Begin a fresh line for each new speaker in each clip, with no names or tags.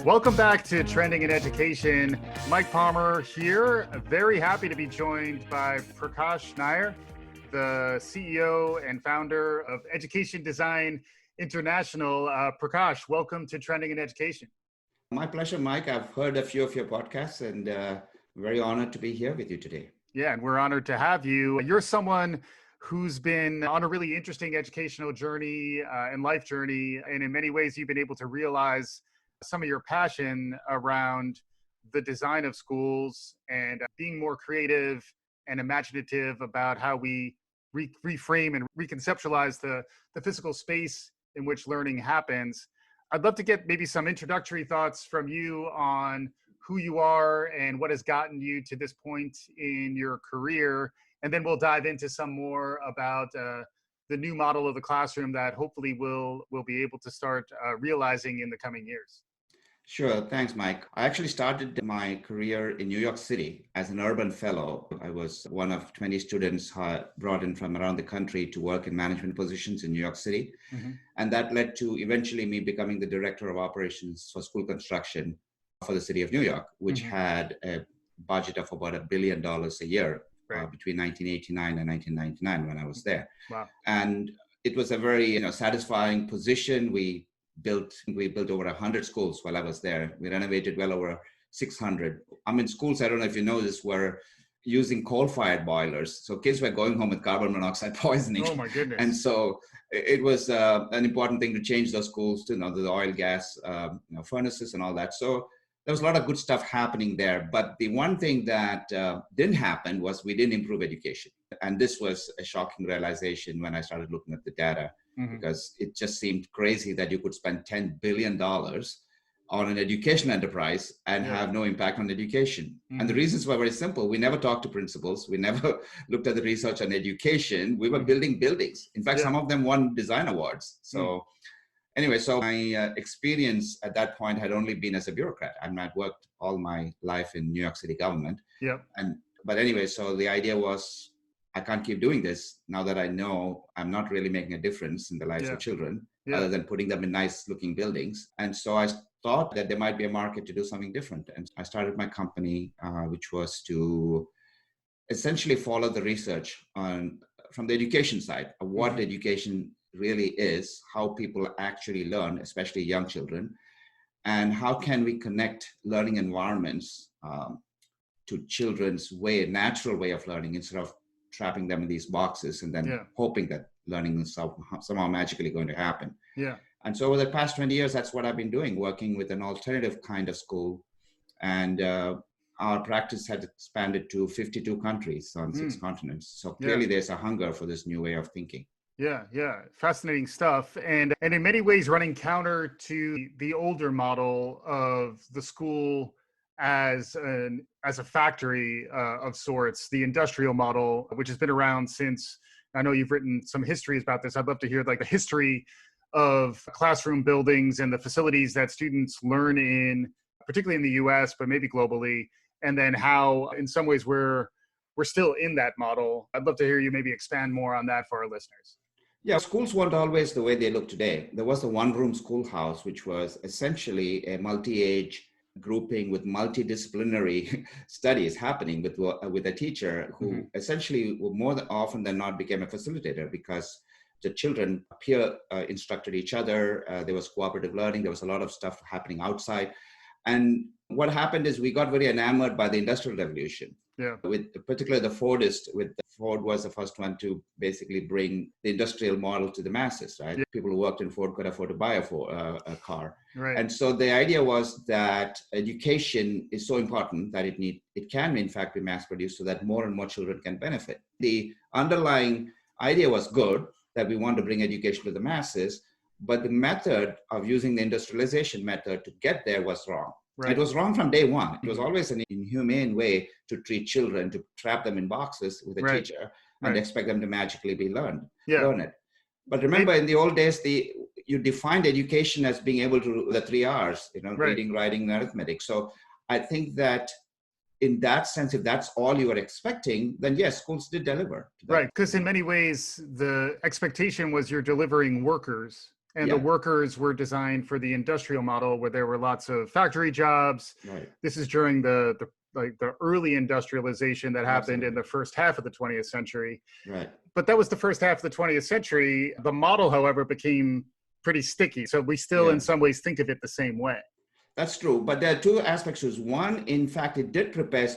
Welcome back to Trending in Education. Mike Palmer here. Very happy to be joined by Prakash Nair, the CEO and founder of Education Design International. Prakash, welcome to Trending in Education.
My pleasure, Mike. I've heard a few of your podcasts and very honored to be here with you today.
Yeah, and we're honored to have you. You're someone who's been on a really interesting educational journey and life journey. And in many ways, you've been able to realize some of your passion around the design of schools and being more creative and imaginative about how we reframe and reconceptualize the physical space in which learning happens. I'd love to get maybe some introductory thoughts from you on who you are and what has gotten you to this point in your career. And then we'll dive into some more about the new model of the classroom that hopefully we'll be able to start realizing in the coming years.
Sure. Thanks, Mike. I actually started my career in New York City as an urban fellow. I was one of 20 students brought in from around the country to work in management positions in New York City. Mm-hmm. And that led to eventually me becoming the director of operations for school construction for the city of New York, which mm-hmm. had a budget of about $1 billion a year. Right. Between 1989 and 1999 when I was there. Wow. And it was a very satisfying position. We built over 100 schools while I was there. We renovated well over 600. I mean, schools, I don't know if you know this, were using coal-fired boilers. So kids were going home with carbon monoxide poisoning.
Oh my goodness.
And so it was an important thing to change those schools to the oil gas furnaces and all that. So there was a lot of good stuff happening there. But the one thing that didn't happen was we didn't improve education. And this was a shocking realization when I started looking at the data, mm-hmm. because it just seemed crazy that you could spend $10 billion on an education enterprise and have no impact on education. Mm-hmm. And the reasons were very simple. We never talked to principals. We never looked at the research on education. We were building buildings. In fact, some of them won design awards. So anyway, so my experience at that point had only been as a bureaucrat. I mean, I'd worked all my life in New York City government. But anyway, so the idea was, I can't keep doing this now that I know I'm not really making a difference in the lives of children, other than putting them in nice looking buildings. And so I thought that there might be a market to do something different. And I started my company, which was to essentially follow the research from the education side of what education really is, how people actually learn, especially young children, and how can we connect learning environments to children's natural way of learning instead of trapping them in these boxes and then hoping that learning is somehow magically going to happen. And so over the past 20 years, that's what I've been doing, working with an alternative kind of school. And our practice had expanded to 52 countries on 6 continents. So clearly there's a hunger for this new way of thinking.
Yeah. Fascinating stuff. And in many ways running counter to the older model of the school as a factory of sorts, the industrial model, which has been around since, I know you've written some histories about this. I'd love to hear the history of classroom buildings and the facilities that students learn in, particularly in the US, but maybe globally, and then how in some ways we're still in that model. I'd love to hear you maybe expand more on that for our listeners.
Yeah, schools weren't always the way they look today. There was a one-room schoolhouse, which was essentially a multi-age grouping with multidisciplinary studies happening with a teacher who essentially more often than not became a facilitator, because the children peer instructed each other. There was cooperative learning. There was a lot of stuff happening outside. And what happened is we got very enamored by the Industrial Revolution. With particularly the Fordists. Ford was the first one to basically bring the industrial model to the masses, right? People who worked in Ford could afford to buy a car. Right. And so the idea was that education is so important that it can in fact be mass produced so that more and more children can benefit. The underlying idea was good, that we want to bring education to the masses, but the method of using the industrialization method to get there was wrong. Right. It was wrong from day one. It was always an inhumane way to treat children, to trap them in boxes with a teacher and expect them to magically learn it. But remember, in the old days, you defined education as being able to do the 3 R's, reading, writing, and arithmetic. So I think that in that sense, if that's all you were expecting, then yes, schools did deliver.
Right, because in many ways, the expectation was you're delivering workers and the workers were designed for the industrial model where there were lots of factory jobs.
Right.
This is during the early industrialization that happened in the first half of the 20th century.
Right.
But that was the first half of the 20th century. The model, however, became pretty sticky. So we still, in some ways, think of it the same way.
That's true. But there are two aspects to this. One, in fact, it did prepare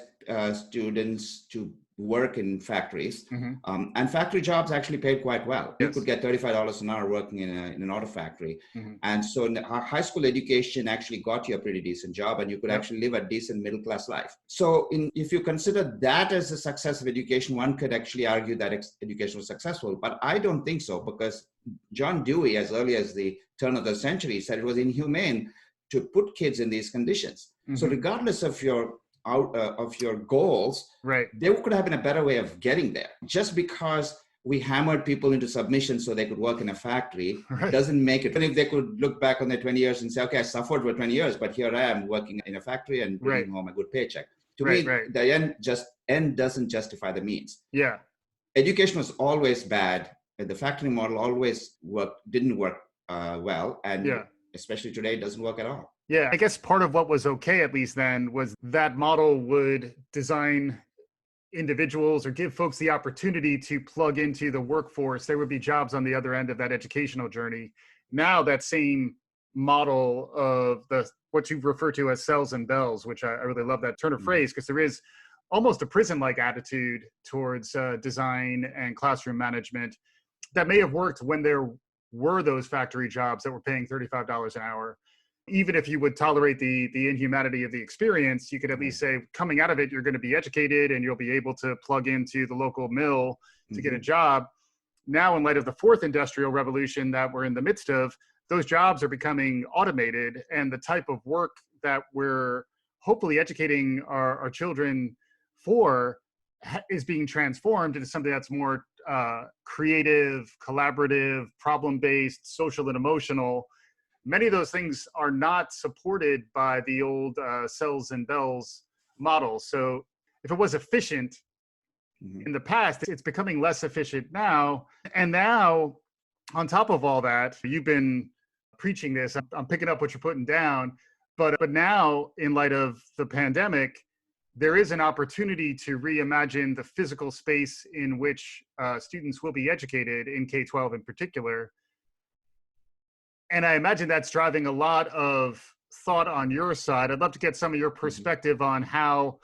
students to work in factories. And factory jobs actually paid quite well. You could get $35 an hour working in an auto factory. And so our high school education actually got you a pretty decent job, and you could actually live a decent middle-class life. So if you consider that as a success of education, one could actually argue that education was successful. But I don't think so, because John Dewey, as early as the turn of the century, said it was inhumane to put kids in these conditions. So regardless of your goals, there could have been a better way of getting there. Just because we hammered people into submission so they could work in a factory doesn't make it. Even if they could look back on their 20 years and say, okay, I suffered for 20 years, but here I am working in a factory and bringing home a good paycheck. To me, the end doesn't justify the means. Education was always bad. The factory model always didn't work well. And especially today, it doesn't work at all.
Yeah, I guess part of what was okay, at least then, was that model would design individuals or give folks the opportunity to plug into the workforce. There would be jobs on the other end of that educational journey. Now that same model of what you refer to as cells and bells, which I really love that turn of phrase, because there is almost a prison-like attitude towards design and classroom management that may have worked when there were those factory jobs that were paying $35 an hour. Even if you would tolerate the inhumanity of the experience, you could at least say, coming out of it, you're going to be educated and you'll be able to plug into the local mill to get a job. Now, in light of the fourth industrial revolution that we're in the midst of, those jobs are becoming automated, and the type of work that we're hopefully educating our children for is being transformed into something that's more creative, collaborative, problem-based, social and emotional. Many of those things are not supported by the old cells and bells model. So if it was efficient in the past, it's becoming less efficient now. And now, on top of all that, you've been preaching this. I'm picking up what you're putting down. But now, in light of the pandemic, there is an opportunity to reimagine the physical space in which students will be educated in K-12 in particular. And I imagine that's driving a lot of thought on your side. I'd love to get some of your perspective on how,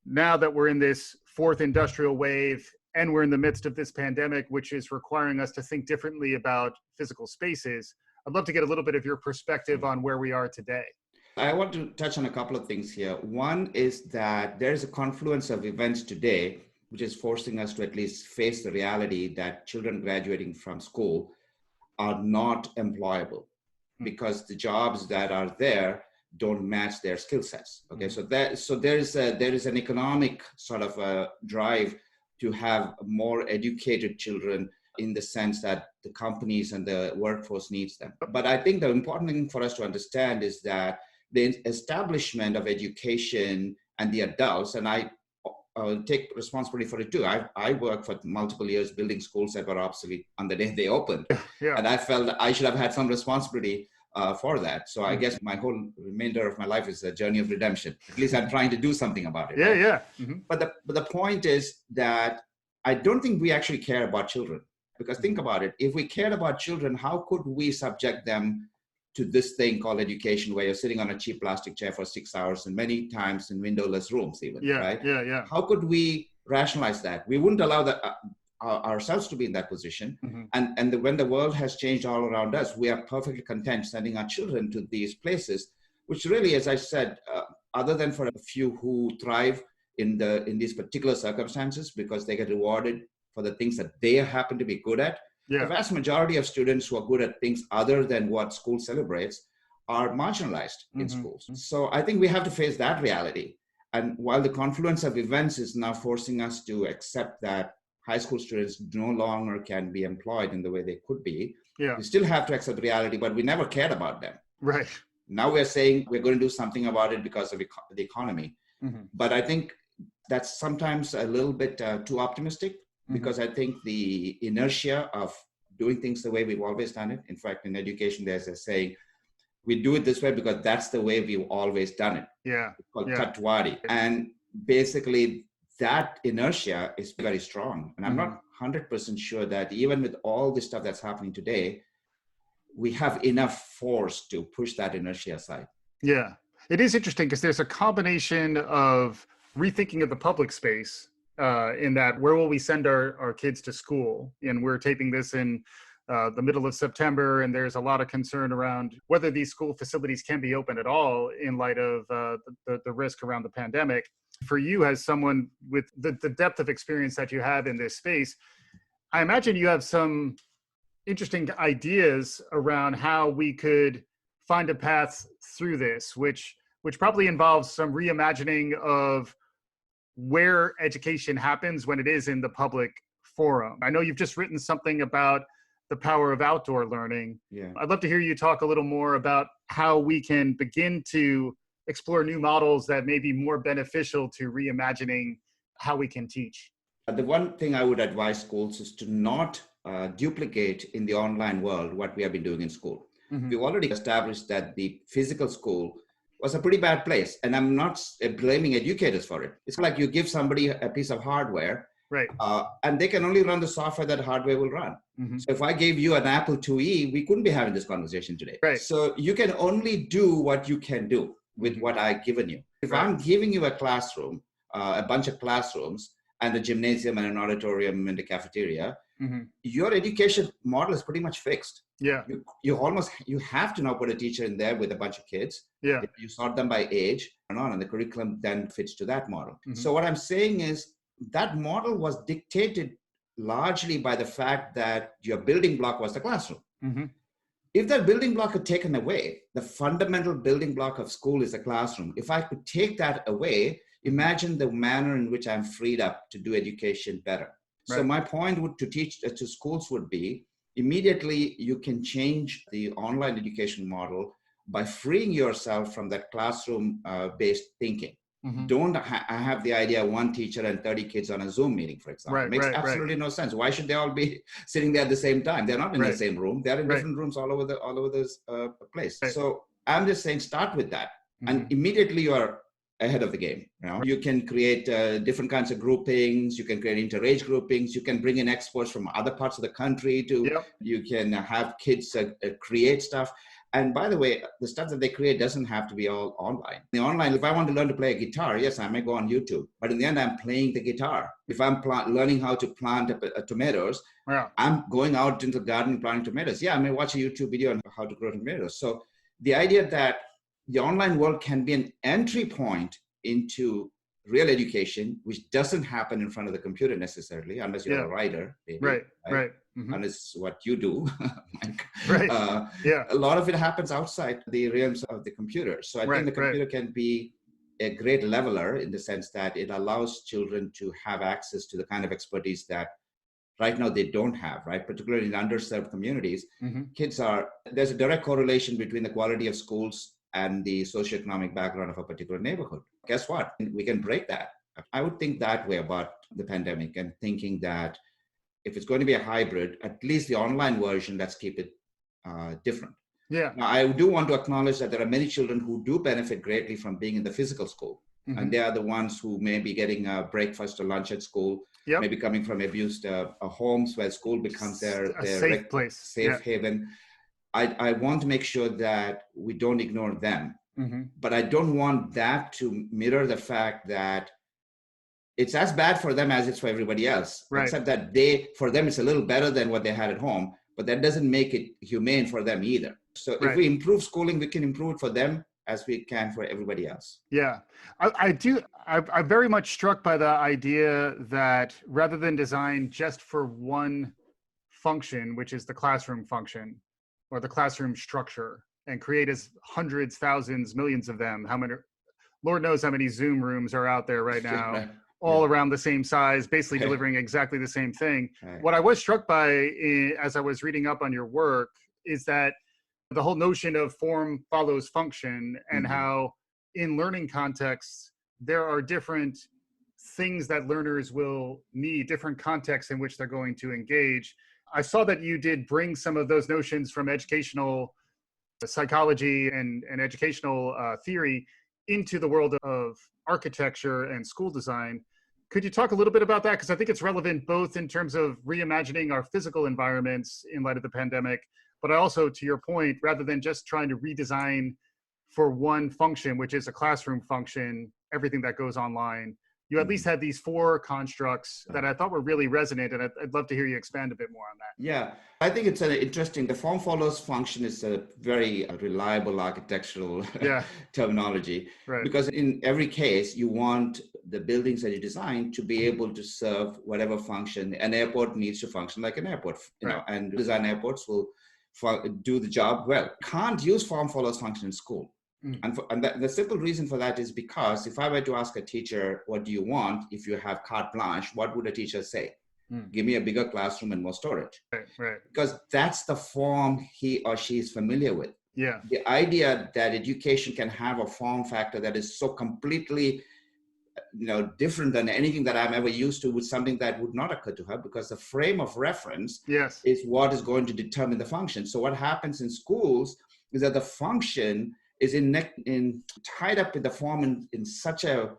now that we're in this fourth industrial wave and we're in the midst of this pandemic, which is requiring us to think differently about physical spaces, I'd love to get a little bit of your perspective on where we are today.
I want to touch on a couple of things here. One is that there is a confluence of events today, which is forcing us to at least face the reality that children graduating from school are not employable because the jobs that are there don't match their skill sets. Okay, so there is an economic sort of a drive to have more educated children, in the sense that the companies and the workforce needs them. But I think the important thing for us to understand is that the establishment of education and the adults, and I take responsibility for it too. I worked for multiple years building schools that were obsolete on the day they opened. And I felt that I should have had some responsibility for that. So I guess my whole remainder of my life is a journey of redemption. At least I'm trying to do something about it. But the point is that I don't think we actually care about children. Because think about it, if we cared about children, how could we subject them to this thing called education, where you're sitting on a cheap plastic chair for 6 hours and many times in windowless rooms even, right? How could we rationalize that? We wouldn't allow ourselves to be in that position. And when the world has changed all around us, we are perfectly content sending our children to these places, which really, as I said, other than for a few who thrive in these particular circumstances because they get rewarded for the things that they happen to be good at, the vast majority of students who are good at things other than what school celebrates are marginalized in schools. So I think we have to face that reality. And while the confluence of events is now forcing us to accept that high school students no longer can be employed in the way they could be, we still have to accept reality, but we never cared about them. Now we're saying we're going to do something about it because of the economy. But I think that's sometimes a little bit too optimistic. Because I think the inertia of doing things the way we've always done it. In fact, in education, there's a saying, we do it this way because that's the way we've always done it.
Yeah.
It's called
Yeah.
Katwadi. And basically that inertia is very strong. And I'm not 100% sure that even with all the stuff that's happening today, we have enough force to push that inertia aside.
Yeah. It is interesting because there's a combination of rethinking of the public space in that where will we send our kids to school? And we're taping this in the middle of September, and there's a lot of concern around whether these school facilities can be open at all in light of the risk around the pandemic. For you, as someone with the depth of experience that you have in this space, I imagine you have some interesting ideas around how we could find a path through this, which probably involves some reimagining of where education happens when it is in the public forum. I know you've just written something about the power of outdoor learning.
Yeah.
I'd love to hear you talk a little more about how we can begin to explore new models that may be more beneficial to reimagining how we can teach.
The one thing I would advise schools is to not duplicate in the online world what we have been doing in school.
Mm-hmm.
We've already established that the physical school was a pretty bad place. And I'm not blaming educators for it. It's like you give somebody a piece of hardware,
right?
And they can only run the software that hardware will run.
Mm-hmm.
So if I gave you an Apple IIe, we couldn't be having this conversation today.
Right.
So you can only do what you can do with what I've given you. If I'm giving you a classroom, a bunch of classrooms, and a gymnasium and an auditorium and a cafeteria, your education model is pretty much fixed.
Yeah.
You have to now put a teacher in there with a bunch of kids.
Yeah.
You sort them by age and the curriculum then fits to that model. So what I'm saying is that model was dictated largely by the fact that your building block was the classroom. If that building block had taken away, the fundamental building block of school is the classroom. If I could take that away, imagine the manner in which I'm freed up to do education better. Right. So my point to teach to schools would be, immediately you can change the online education model by freeing yourself from that classroom-based thinking. Don't have the idea of one teacher and 30 kids on a Zoom meeting, for example. It makes absolutely no sense. Why should they all be sitting there at the same time? They're not in the same room. They're in different rooms all over this place. So I'm just saying, start with that. And immediately you are ahead of the game. You can create different kinds of groupings. You can create inter-age groupings. You can bring in experts from other parts of the country you can have kids create stuff. And by the way, the stuff that they create doesn't have to be all online. The online, if I want to learn to play a guitar, yes, I may go on YouTube. But in the end, I'm playing the guitar. If I'm learning how to plant tomatoes, I'm going out into the garden and planting tomatoes. Yeah, I may watch a YouTube video on how to grow tomatoes. So the idea that the online world can be an entry point into real education, which doesn't happen in front of the computer necessarily, unless you're a writer. Maybe, right. Unless what you do. A lot of it happens outside the realms of the computer. So I think the computer can be a great leveler in the sense that it allows children to have access to the kind of expertise that right now they don't have, right? Particularly in underserved communities, there's a direct correlation between the quality of schools and the socioeconomic background of a particular neighborhood. Guess what? We can break that. I would think that way about the pandemic and thinking that if it's going to be a hybrid, at least the online version, let's keep it different.
Yeah.
Now, I do want to acknowledge that there are many children who do benefit greatly from being in the physical school. And they are the ones who may be getting a breakfast or lunch at school, maybe coming from abused homes where school becomes their
safe place,
safe haven. I want to make sure that we don't ignore them, but I don't want that to mirror the fact that it's as bad for them as it's for everybody else, except that for them, it's a little better than what they had at home, but that doesn't make it humane for them either. So if we improve schooling, we can improve it for them as we can for everybody else.
Yeah, I'm very much struck by the idea that rather than design just for one function, which is the classroom function, or the classroom structure, and create as hundreds, thousands, millions of them. How many, Lord knows how many Zoom rooms are out there right now, all around the same size, basically delivering exactly the same thing. What I was struck by as I was reading up on your work is that the whole notion of form follows function, and how in learning contexts, there are different things that learners will need, different contexts in which they're going to engage. I saw that you did bring some of those notions from educational psychology and educational theory into the world of architecture and school design. Could you talk a little bit about that? Because I think it's relevant both in terms of reimagining our physical environments in light of the pandemic, but also, to your point, rather than just trying to redesign for one function, which is a classroom function, everything that goes online, you at least had these four constructs that I thought were really resonant, and I'd love to hear you expand a bit more on that.
Yeah, I think it's interesting. The form follows function is a very reliable architectural terminology,
right.
Because in every case, you want the buildings that you design to be able to serve whatever function. An airport needs to function like an airport, you know, and design airports will do the job well. Can't use form follows function in school. And the simple reason for that is because if I were to ask a teacher, what do you want if you have carte blanche, what would a teacher say? Give me a bigger classroom and more storage.
Right.
Because that's the form he or she is familiar with.
Yeah.
The idea that education can have a form factor that is so completely different than anything that I'm ever used to, was something that would not occur to her, because the frame of reference is what is going to determine the function. So what happens in schools is that the function is tied up with the form in such a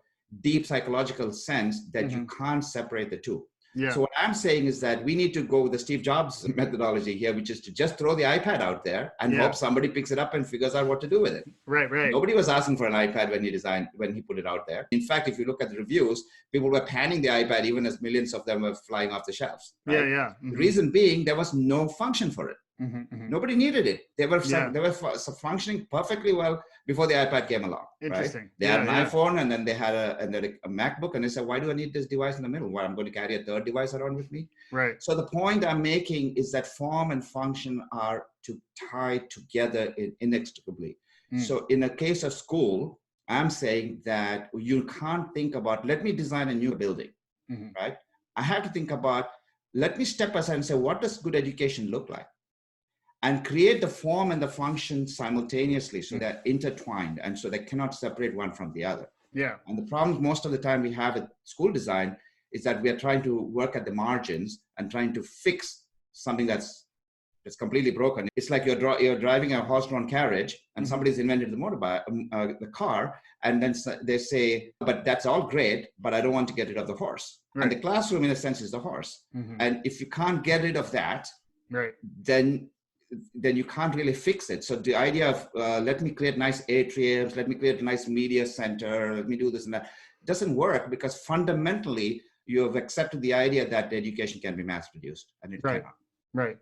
deep psychological sense that you can't separate the two.
Yeah.
So what I'm saying is that we need to go with the Steve Jobs methodology here, which is to just throw the iPad out there and hope somebody picks it up and figures out what to do with it.
Right.
Nobody was asking for an iPad when he put it out there. In fact, if you look at the reviews, people were panning the iPad even as millions of them were flying off the shelves. Right?
Yeah.
The reason being, there was no function for it. Nobody needed it. They were functioning perfectly well before the iPad came along.
Interesting.
Right? They had an iPhone, and then they had a MacBook, and they said, why do I need this device in the middle? Well, I'm going to carry a third device around with me.
Right.
So the point I'm making is that form and function are tied together inextricably. So in a case of school, I'm saying that you can't think about, let me design a new building, right? I have to think about, let me step aside and say, what does good education look like? And create the form and the function simultaneously, so they're intertwined and so they cannot separate one from the other.
Yeah.
And the problem most of the time we have with school design is that we are trying to work at the margins and trying to fix something that's completely broken. It's like you're driving a horse-drawn carriage and somebody's invented the car, and then they say, but that's all great, but I don't want to get rid of the horse. Right. And the classroom, in a sense, is the horse. And if you can't get rid of that, then you can't really fix it. So the idea of let me create nice atriums, let me create a nice media center, let me do this and that, doesn't work, because fundamentally you have accepted the idea that the education can be mass produced, and it cannot.
Right.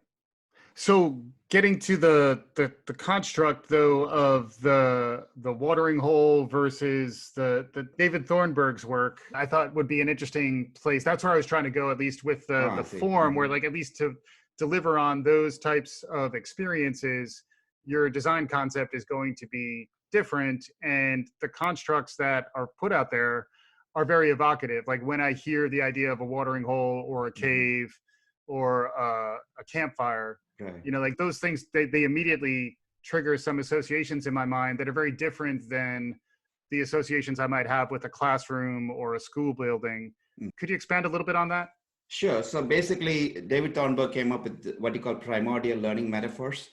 So getting to the construct though of the watering hole versus the David Thornburg's work, I thought would be an interesting place. That's where I was trying to go, at least with the form, where like at least to deliver on those types of experiences, your design concept is going to be different, and the constructs that are put out there are very evocative. Like when I hear the idea of a watering hole or a cave or a campfire, like those things, they immediately trigger some associations in my mind that are very different than the associations I might have with a classroom or a school building. Could you expand a little bit on that?
Sure. So basically, David Thornburg came up with what he called primordial learning metaphors.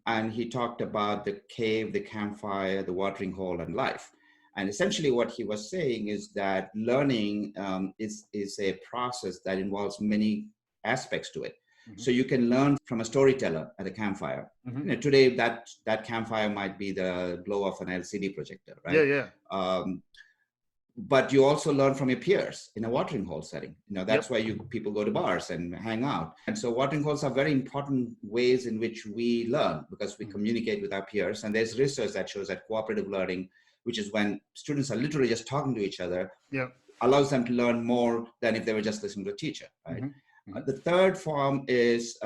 And he talked about the cave, the campfire, the watering hole, and life. And essentially what he was saying is that learning is a process that involves many aspects to it. So you can learn from a storyteller at a campfire. Today, that campfire might be the glow of an LCD projector, right? But you also learn from your peers in a watering hole setting. That's why people go to bars and hang out. And so watering holes are very important ways in which we learn, because we communicate with our peers. And there's research that shows that cooperative learning, which is when students are literally just talking to each other, allows them to learn more than if they were just listening to a teacher, right? The third form is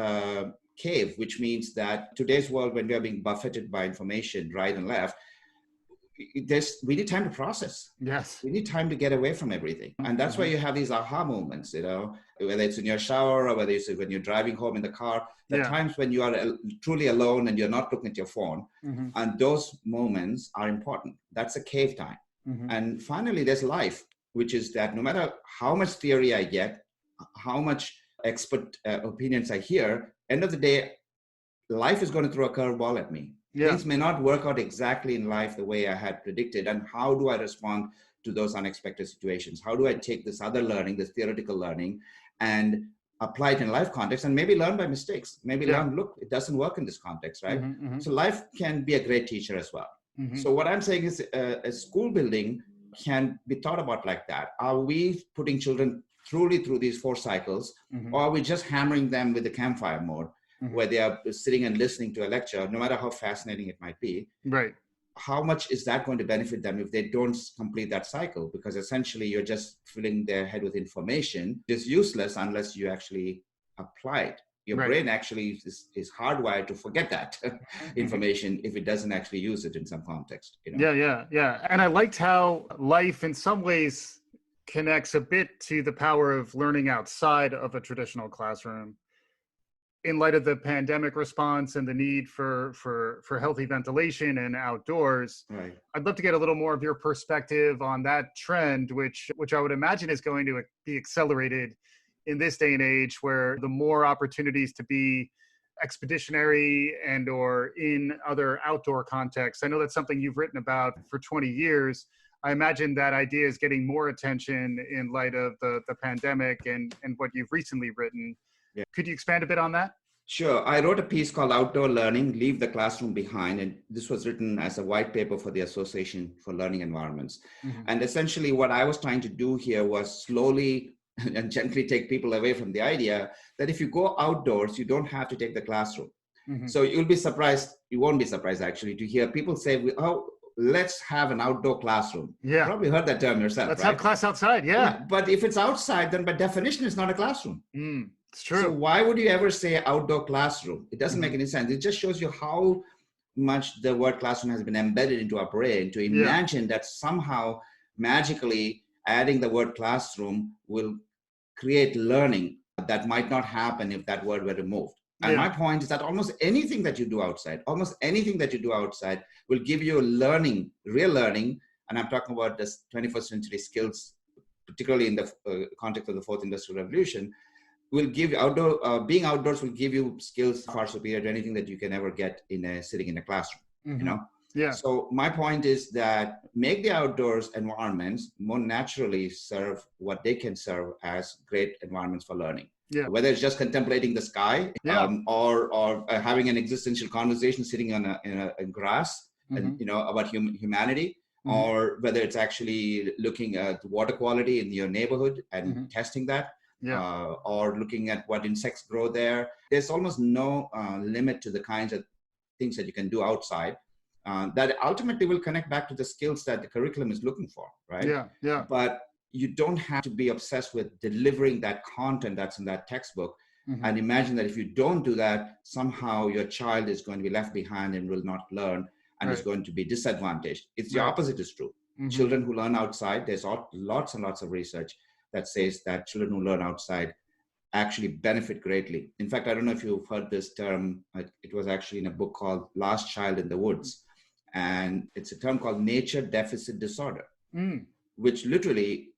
cave, which means that today's world, when we are being buffeted by information right and left, we need time to process.
Yes.
We need time to get away from everything. And that's why you have these aha moments, whether it's in your shower or whether it's when you're driving home in the car, the times when you are truly alone and you're not looking at your phone. And those moments are important. That's a cave time. And finally, there's life, which is that no matter how much theory I get, how much expert opinions I hear, end of the day, life is going to throw a curveball at me.
Yeah.
Things may not work out exactly in life the way I had predicted. And how do I respond to those unexpected situations? How do I take this other learning, this theoretical learning, and apply it in life context and maybe learn by mistakes? Maybe learn, look, it doesn't work in this context, right? So life can be a great teacher as well. So what I'm saying is a school building can be thought about like that. Are we putting children truly through these 4 cycles, or are we just hammering them with the campfire mode, where they are sitting and listening to a lecture, no matter how fascinating it might be?
Right.
How much is that going to benefit them if they don't complete that cycle? Because essentially you're just filling their head with information. It's useless unless you actually apply it. Your brain actually is hardwired to forget that information if it doesn't actually use it in some context. You know?
Yeah. And I liked how life in some ways connects a bit to the power of learning outside of a traditional classroom. In light of the pandemic response and the need for healthy ventilation and outdoors,
right.
I'd love to get a little more of your perspective on that trend, which I would imagine is going to be accelerated in this day and age, where the more opportunities to be expeditionary and or in other outdoor contexts. I know that's something you've written about for 20 years. I imagine that idea is getting more attention in light of the pandemic and what you've recently written. Yeah. Could you expand a bit on that?
Sure. I wrote a piece called Outdoor Learning, Leave the Classroom Behind. And this was written as a white paper for the Association for Learning Environments. And essentially what I was trying to do here was slowly and gently take people away from the idea that if you go outdoors, you don't have to take the classroom. So you'll be surprised, you won't be surprised actually, to hear people say, oh, let's have an outdoor classroom.
Yeah.
You probably heard that term yourself.
Let's
right?
have class outside. Yeah.
But if it's outside, then by definition, it's not a classroom.
It's true.
So why would you ever say outdoor classroom? It doesn't make any sense. It just shows you how much the word classroom has been embedded into our brain to imagine that somehow magically adding the word classroom will create learning that might not happen if that word were removed. And my point is that almost anything that you do outside will give you being real learning. And I'm talking about this 21st century skills, particularly in the context of the 4th Industrial Revolution, will give you being outdoors will give you skills far superior to anything that you can ever get sitting in a classroom, you know?
Yeah.
So my point is that make the outdoors environments more naturally serve what they can serve as great environments for learning. Yeah. Whether it's just contemplating the sky, or having an existential conversation sitting in grass, and about humanity, or whether it's actually looking at water quality in your neighborhood and testing that. Or looking at what insects grow there. There's almost no limit to the kinds of things that you can do outside that ultimately will connect back to the skills that the curriculum is looking for, right? Yeah. But you don't have to be obsessed with delivering that content that's in that textbook and imagine that if you don't do that, somehow your child is going to be left behind and will not learn and is going to be disadvantaged. It's the opposite is true. Children who learn outside, there's lots and lots of research that says that children who learn outside actually benefit greatly. In fact, I don't know if you've heard this term. It was actually in a book called Last Child in the Woods. And it's a term called nature deficit disorder, which literally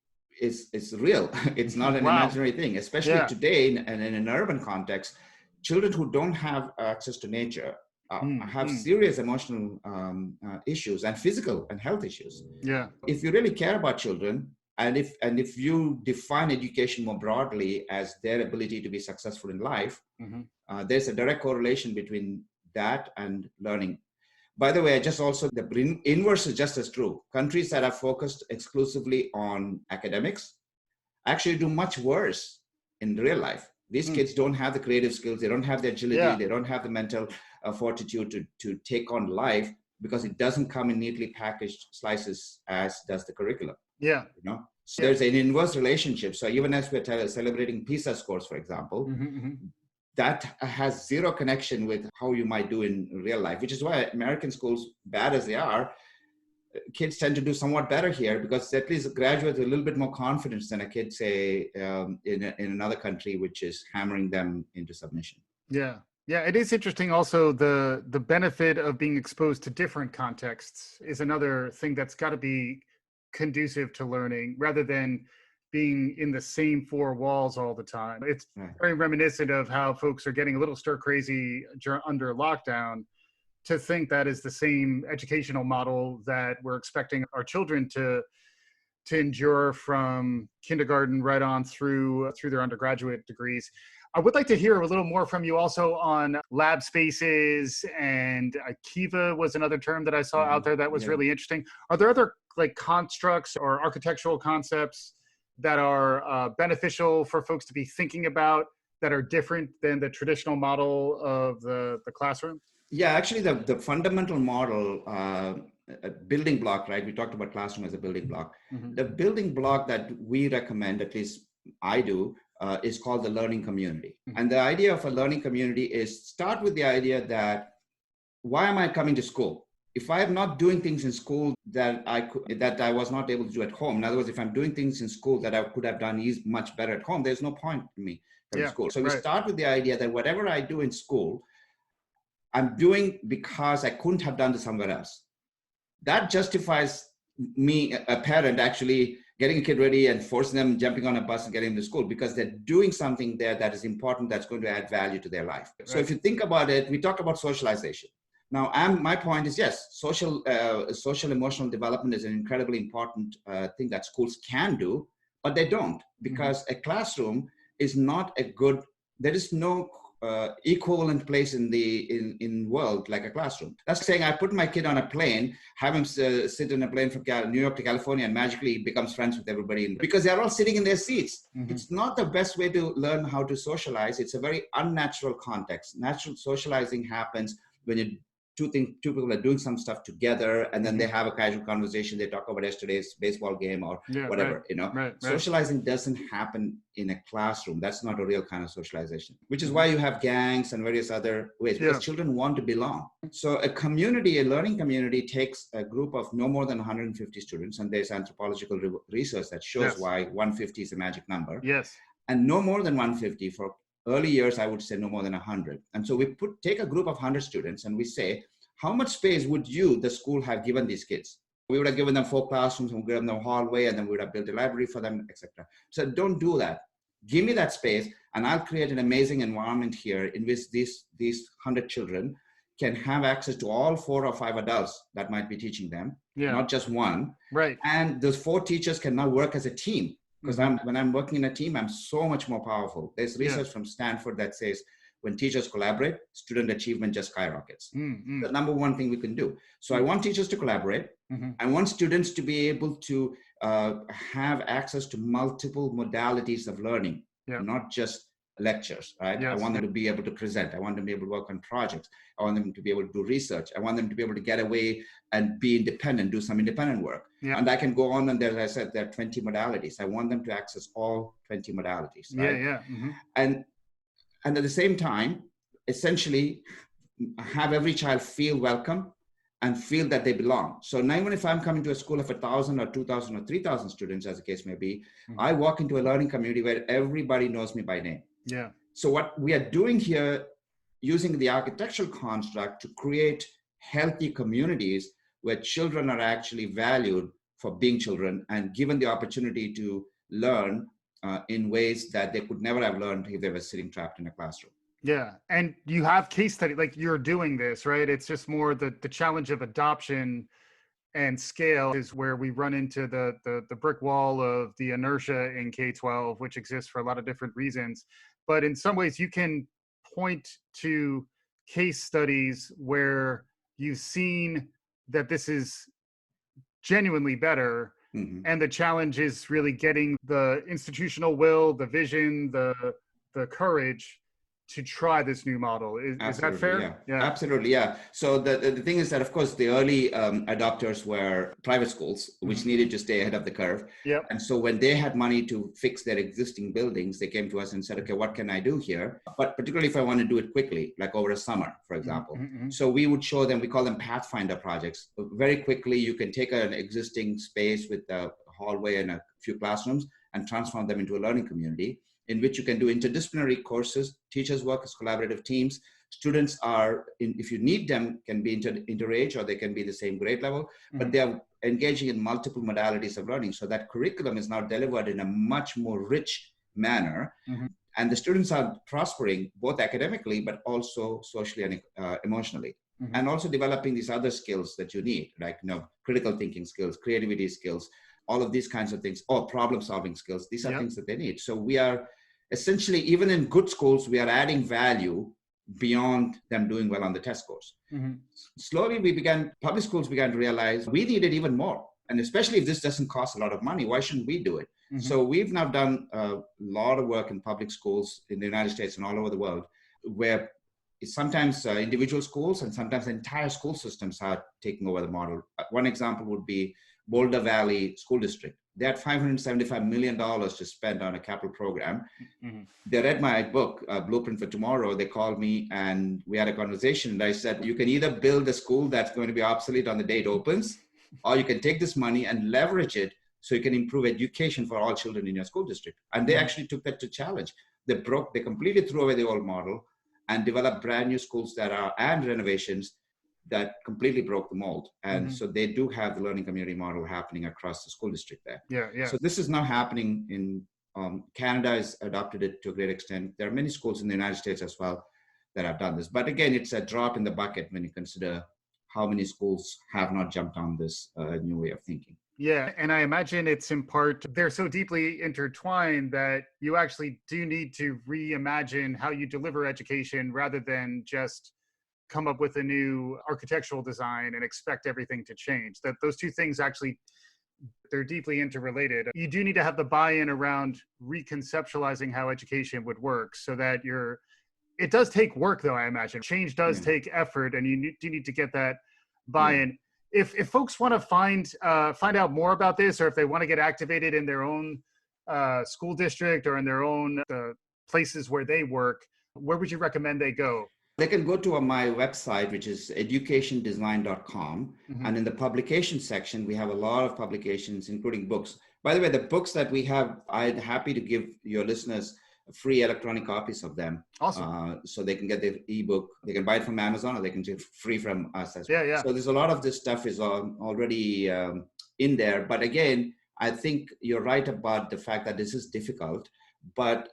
is real. It's not an imaginary thing, especially today in an urban context. Children who don't have access to nature have serious emotional issues and physical and health issues. Yeah. If you really care about children, and if you define education more broadly as their ability to be successful in life, there's a direct correlation between that and learning. By the way, the inverse is just as true. Countries that are focused exclusively on academics actually do much worse in real life. These kids don't have the creative skills. They don't have the agility. They don't have the mental fortitude to take on life because it doesn't come in neatly packaged slices as does the curriculum. Yeah. So there's an inverse relationship. So even as we're celebrating PISA scores, for example, that has zero connection with how you might do in real life, which is why American schools, bad as they are, kids tend to do somewhat better here because at least graduates with a little bit more confidence than a kid, say, in another country, which is hammering them into submission. Yeah. Yeah, it is interesting also the benefit of being exposed to different contexts is another thing that's got to be conducive to learning rather than
being in the same four walls all the time. It's
Right.
very reminiscent of how folks are getting a little stir crazy under lockdown, to think that is the same educational model that we're expecting our children to endure from kindergarten right on through their undergraduate degrees. I would like to hear a little more from you also on lab spaces, and Kiva was another term that I saw out there that was really interesting. Are there other like constructs or architectural concepts that are beneficial for folks to be thinking about that are different than the traditional model of the classroom?
Yeah, actually, the fundamental model, a building block, right? We talked about classroom as a building block.
Mm-hmm.
The building block that we recommend, at least I do, is called the learning community.
Mm-hmm.
And the idea of a learning community is start with the idea that, why am I coming to school? If I am not doing things in school that I was not able to do at home, in other words, if I'm doing things in school that I could have done much better at home, there's no point to me from school. So we start with the idea that whatever I do in school, I'm doing because I couldn't have done this somewhere else. That justifies me, a parent, actually getting a kid ready and forcing them jumping on a bus and getting them to school, because they're doing something there that is important, that's going to add value to their life. Right. So if you think about it, we talk about socialization. Now, my point is, yes, social emotional development is an incredibly important thing that schools can do, but they don't, because a classroom is not a good, there is no equivalent place in the world like a classroom. That's saying I put my kid on a plane, have him sit in a plane from New York to California, and magically becomes friends with everybody because they're all sitting in their seats. Mm-hmm. It's not the best way to learn how to socialize. It's a very unnatural context. Natural socializing happens when two people are doing some stuff together, and then they have a casual conversation. They talk about yesterday's baseball game or whatever. Right. Socializing doesn't happen in a classroom. That's not a real kind of socialization, which is why you have gangs and various other ways, because children want to belong. So a learning community takes a group of no more than 150 students, and there's anthropological research that shows why 150 is a magic number.
Yes.
And no more than 150 for early years, I would say no more than 100. And so we take a group of 100 students and we say, how much space would the school, have given these kids? We would have given them 4 classrooms, and given them a hallway, and then we would have built a library for them, etc. So don't do that. Give me that space, and I'll create an amazing environment here in which these 100 children can have access to all 4 or 5 adults that might be teaching them, not just one.
Right.
And those 4 teachers can now work as a team. Because when I'm working in a team, I'm so much more powerful. There's research from Stanford that says when teachers collaborate, student achievement just skyrockets. The number one thing we can do. So I want teachers to collaborate. I want students to be able to have access to multiple modalities of learning, not just lectures, right? I want them to be able to present. I want them to be able to work on projects. I want them to be able to do research. I want them to be able to get away and be independent, do some independent work. And I can go on, and as I said, there are 20 modalities. I want them to access all 20 modalities, right? And at the same time, essentially have every child feel welcome and feel that they belong. So now, even if I'm coming to a school of 1,000 or 2,000 or 3,000 students, as the case may be, I walk into a learning community where everybody knows me by name. So what we are doing here, using the architectural construct to create healthy communities where children are actually valued for being children and given the opportunity to learn in ways that they could never have learned if they were sitting trapped in a classroom.
Yeah. And you have case study, like you're doing this, right? It's just more the challenge of adoption and scale is where we run into the brick wall of the inertia in K-12, which exists for a lot of different reasons. But in some ways, you can point to case studies where you've seen that this is genuinely better. And the challenge is really getting the institutional will, the vision, the courage to try this new model. Is that fair?
Yeah, absolutely. Yeah. So the thing is that, of course, the early adopters were private schools, which needed to stay ahead of the curve. And so when they had money to fix their existing buildings, they came to us and said, okay, what can I do here? But particularly if I want to do it quickly, like over a summer, for example. So we would show them, we call them Pathfinder projects. Very quickly, you can take an existing space with a hallway and a few classrooms and transform them into a learning community, in which you can do interdisciplinary courses. Teachers work as collaborative teams. Students are, if you need them, can be interage or they can be the same grade level, but they are engaging in multiple modalities of learning. So that curriculum is now delivered in a much more rich manner. And the students are prospering both academically, but also socially and emotionally. And also developing these other skills that you need, like critical thinking skills, creativity skills, all of these kinds of things, or problem solving skills. These are things that they need. So we are essentially, even in good schools, we are adding value beyond them doing well on the test scores. Slowly, public schools began to realize we needed even more. And especially if this doesn't cost a lot of money, why shouldn't we do it? So we've now done a lot of work in public schools in the United States and all over the world, where sometimes individual schools and sometimes entire school systems are taking over the model. One example would be Boulder Valley School District. They had $575 million to spend on a capital program. They read my book, Blueprint for Tomorrow. They called me and we had a conversation. And I said, you can either build a school that's going to be obsolete on the day it opens, or you can take this money and leverage it so you can improve education for all children in your school district. And they actually took that to challenge. They completely threw away the old model and developed brand new schools and renovations that completely broke the mold. And so they do have the learning community model happening across the school district there. So this is now happening in Canada has adopted it to a great extent. There are many schools in the United States as well that have done this. But again, it's a drop in the bucket when you consider how many schools have not jumped on this new way of thinking.
Yeah, and I imagine it's in part, they're so deeply intertwined that you actually do need to reimagine how you deliver education rather than just come up with a new architectural design and expect everything to change. That those two things actually, they're deeply interrelated. You do need to have the buy-in around reconceptualizing how education would work so that it does take work though, I imagine. Change does take effort and you do need to get that buy-in. If folks want to find out more about this, or if they want to get activated in their own school district or in their own places where they work, where would you recommend they go?
They can go to my website, which is educationdesign.com. And in the publication section, we have a lot of publications, including books. By the way, the books that we have, I'm happy to give your listeners free electronic copies of them.
Awesome.
So they can get the ebook. They can buy it from Amazon or they can get free from us as well. So there's a lot of this stuff is already in there. But again, I think you're right about the fact that this is difficult. But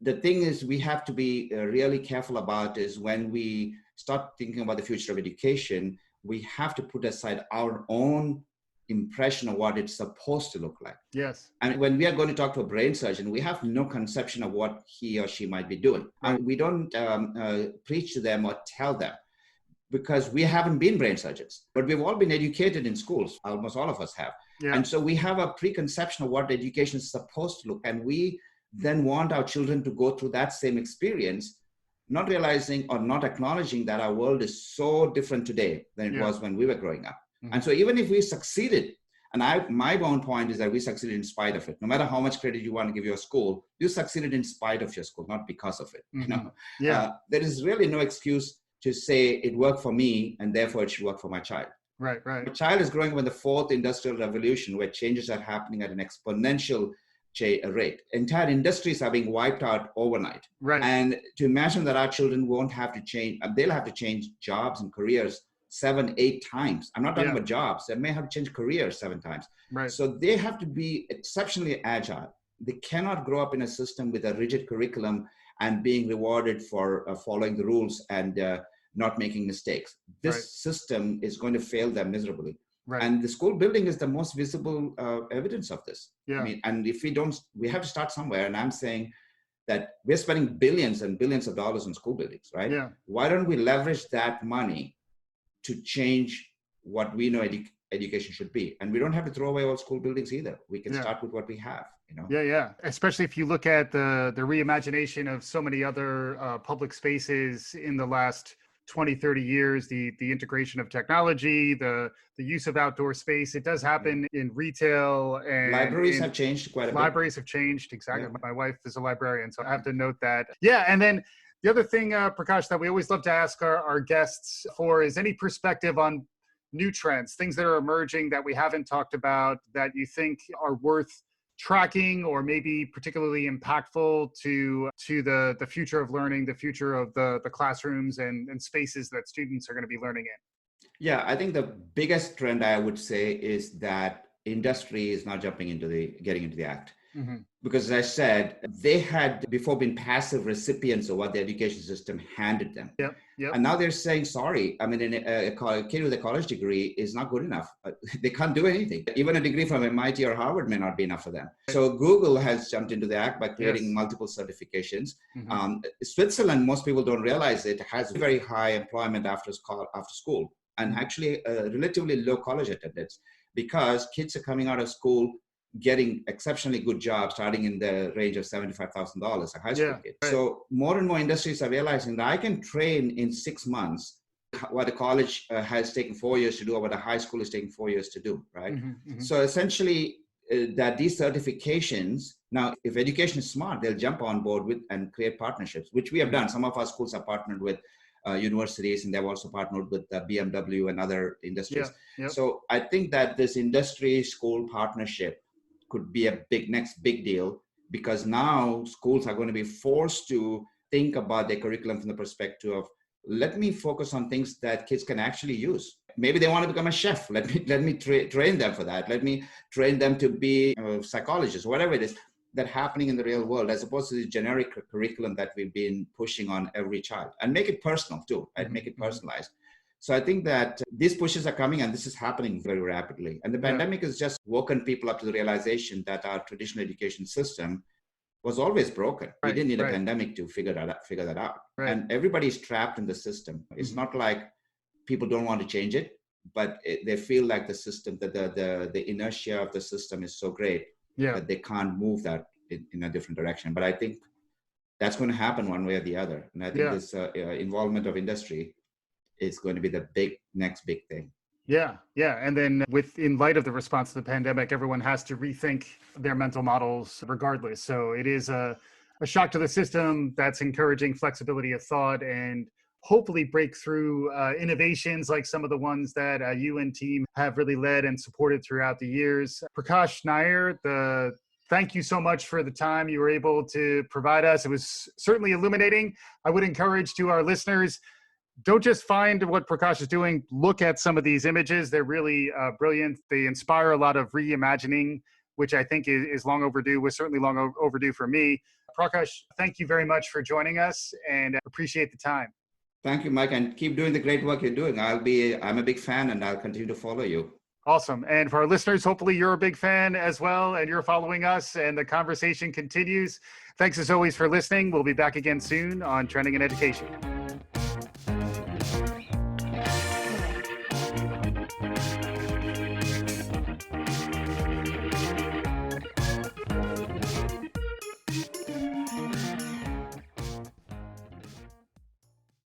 the thing is, we have to be really careful about is when we start thinking about the future of education, we have to put aside our own impression of what it's supposed to look like.
Yes.
And when we are going to talk to a brain surgeon, we have no conception of what he or she might be doing.
Right.
And we don't preach to them or tell them because we haven't been brain surgeons, but we've all been educated in schools. Almost all of us have.
Yeah.
And so we have a preconception of what education is supposed to look. And we then want our children to go through that same experience, not realizing or not acknowledging that our world is so different today than it was when we were growing up. And so even if we succeeded, and my own point is that we succeeded in spite of it. No matter how much credit you want to give your school, you succeeded in spite of your school, not because of it. You know? There is really no excuse to say it worked for me and therefore it should work for my child.
Right.
My child is growing up in the fourth industrial revolution where changes are happening at an exponential rate. Entire industries are being wiped out overnight.
Right.
And to imagine that our children won't have to change, they'll have to change jobs and careers 7-8 times. I'm not talking about jobs. They may have to change careers 7 times.
Right.
So they have to be exceptionally agile. They cannot grow up in a system with a rigid curriculum and being rewarded for following the rules and not making mistakes. This system is going to fail them miserably. Right. And the school building is the most visible evidence of this.
Yeah.
I mean, and if we don't, we have to start somewhere. And I'm saying that we're spending billions and billions of dollars on school buildings, right?
Yeah.
Why don't we leverage that money to change what we know education should be? And we don't have to throw away all school buildings either. We can start with what we have, you know?
Yeah. Especially if you look at the reimagination of so many other public spaces in the last 20, 30 years, the integration of technology, the use of outdoor space. It does happen in retail, and
libraries have changed quite a bit.
Libraries have changed, exactly. Yeah. My wife is a librarian, so I have to note that. Yeah, and then the other thing, Prakash, that we always love to ask our guests for is any perspective on new trends, things that are emerging that we haven't talked about that you think are worth tracking or maybe particularly impactful to the future of learning, the future of the classrooms and spaces that students are going to be learning in?
Yeah, I think the biggest trend I would say is that industry is now getting into the act.
Mm-hmm.
Because as I said, they had before been passive recipients of what the education system handed them.
Yep.
And now they're saying, sorry, I mean, a kid with a college degree is not good enough. They can't do anything. Even a degree from MIT or Harvard may not be enough for them. So Google has jumped into the act by creating multiple certifications. Mm-hmm. Switzerland, most people don't realize it, has very high employment after school and actually relatively low college attendance because kids are coming out of school getting exceptionally good jobs starting in the range of $75,000 a high school kid. Right. So more and more industries are realizing that I can train in 6 months what a college has taken 4 years to do or what a high school is taking 4 years to do, right? Mm-hmm. So essentially that these certifications, now if education is smart, they'll jump on board with and create partnerships, which we have done. Some of our schools have partnered with universities, and they've also partnered with BMW and other industries. Yeah. Yep. So I think that this industry school partnership could be a next big deal because now schools are going to be forced to think about their curriculum from the perspective of let me focus on things that kids can actually use. Maybe they want to become a chef. Let me train them for that. Let me train them to be psychologists, whatever it is that's happening in the real world, as opposed to the generic curriculum that we've been pushing on every child, and make it personal too, right? Make it personalized. So I think that these pushes are coming and this is happening very rapidly. And the pandemic has just woken people up to the realization that our traditional education system was always broken. We didn't need a pandemic to figure that out. Right. And everybody's trapped in the system. It's not like people don't want to change it, but they feel like the system, that the inertia of the system is so great that they can't move that in a different direction. But I think that's going to happen one way or the other. And I think this involvement of industry is going to be the next big thing.
Yeah. And then in light of the response to the pandemic, everyone has to rethink their mental models regardless. So it is a shock to the system that's encouraging flexibility of thought and hopefully break through innovations like some of the ones that you and team have really led and supported throughout the years. Prakash, Nair, thank you so much for the time you were able to provide us. It was certainly illuminating. I would encourage to our listeners, don't just find what Prakash is doing. Look at some of these images. They're really brilliant. They inspire a lot of reimagining, which I think is long overdue, was certainly long overdue for me. Prakash, thank you very much for joining us and appreciate the time.
Thank you, Mike, and keep doing the great work you're doing. I'm a big fan and I'll continue to follow you.
Awesome. And for our listeners, hopefully you're a big fan as well and you're following us and the conversation continues. Thanks as always for listening. We'll be back again soon on Trending in Education.